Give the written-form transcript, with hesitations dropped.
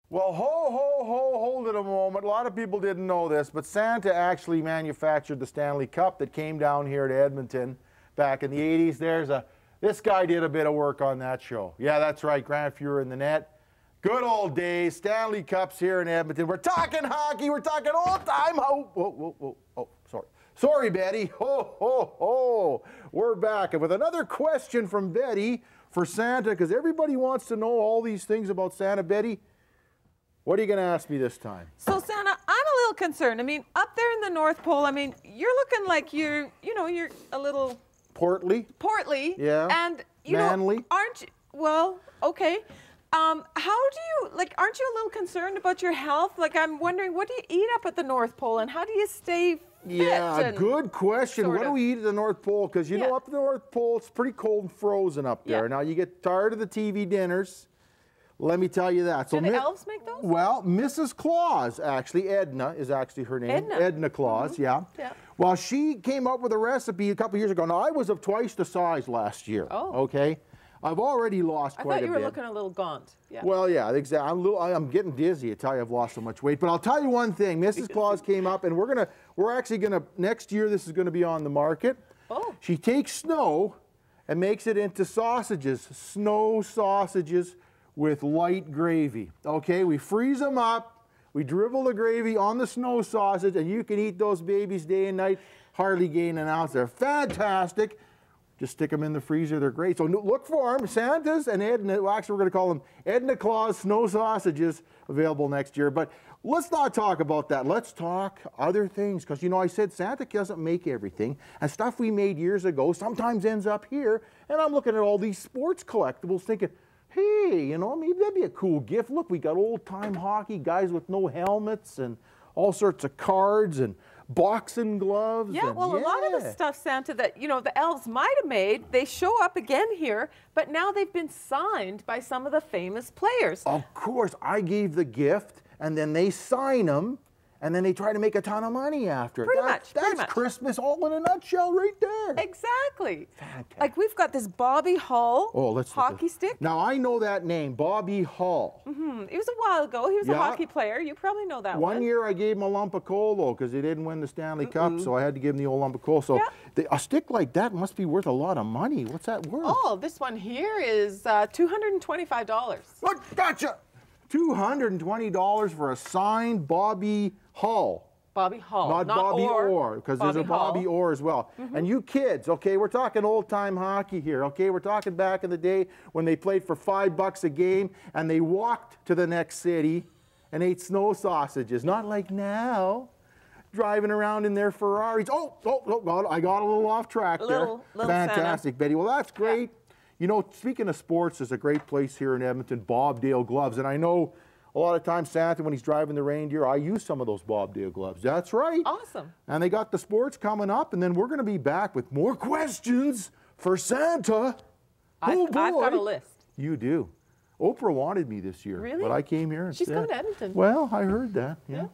Well, hold it a moment. A lot of people didn't know this, but Santa actually manufactured the Stanley Cup that came down here to Edmonton back in the 80s. This guy did a bit of work on that show. Yeah, that's right, Grant Fuhrer in the net. Good old days, Stanley Cups here in Edmonton. We're talking hockey, we're talking old time. Oh, sorry. Sorry, Betty. We're back with another question from Betty for Santa, because everybody wants to know all these things about Santa. Betty, what are you going to ask me this time? So, Santa, I'm a little concerned. I mean, up there in the North Pole, I mean, you're looking like you're a little... Portly. Yeah. And, manly. Aren't you... Well, okay. How do you... aren't you a little concerned about your health? I'm wondering, what do you eat up at the North Pole, and how do you stay fit? Yeah, good question. What do we eat at the North Pole? Because, you know, up at the North Pole, it's pretty cold and frozen up there. Yeah. Now, you get tired of the TV dinners. Let me tell you that. Do the elves make those? Well, Mrs. Claus, actually, Edna is actually her name. Edna Claus, yeah. Well, she came up with a recipe a couple years ago. Now, I was of twice the size last year, okay? I've already lost quite a bit. I thought you were looking a little gaunt. Yeah. Well, yeah, exactly. I'm getting dizzy. I tell you, I've lost so much weight. But I'll tell you one thing. Mrs. Claus came up, and we're actually going to, next year, this is going to be on the market. Oh. She takes snow and makes it into sausages, snow sausages with light gravy. Okay, we freeze them up, we dribble the gravy on the snow sausage, and you can eat those babies day and night, hardly gain an ounce. They're fantastic. Just stick them in the freezer, they're great. So look for them, Santa's and Edna, well, actually we're gonna call them Edna Claus snow sausages, available next year. But let's not talk about that. Let's talk other things, because you know, I said Santa doesn't make everything, and stuff we made years ago sometimes ends up here, and I'm looking at all these sports collectibles thinking, hey, you know, maybe that'd be a cool gift. Look, we got old-time hockey, guys with no helmets, and all sorts of cards, and boxing gloves. Yeah, well, a lot of the stuff, Santa, that, you know, the elves might have made, they show up again here, but now they've been signed by some of the famous players. Of course, I gave the gift, and then they sign them, and then they try to make a ton of money after it. That's Christmas all in a nutshell right there. Exactly. Fantastic. Like, we've got this Bobby Hull hockey stick. Now, I know that name, Bobby Hull. It was a while ago. He was a hockey player. You probably know that one. One year I gave him a lump of coal, though, because he didn't win the Stanley Cup, so I had to give him the old lump of coal. So a stick like that must be worth a lot of money. What's that worth? Oh, this one here is $225. Look, gotcha! $220 for a signed Bobby Hull. Bobby Hull. Not Bobby Orr, because there's a Bobby Orr as well. And you kids, okay, we're talking old-time hockey here, okay? We're talking back in the day when they played for $5 a game and they walked to the next city and ate snow sausages. Not like now, driving around in their Ferraris. Oh, I got a little off track there. Fantastic, Betty. Well, that's great. You know, speaking of sports, there's a great place here in Edmonton, Bobdale Gloves. And I know a lot of times Santa, when he's driving the reindeer, I use some of those Bobdale gloves. That's right. Awesome. And they got the sports coming up, and then we're going to be back with more questions for Santa. Oh, boy. I've got a list. You do. Oprah wanted me this year. Really? But I came here and She's coming to Edmonton. Well, I heard that, yeah.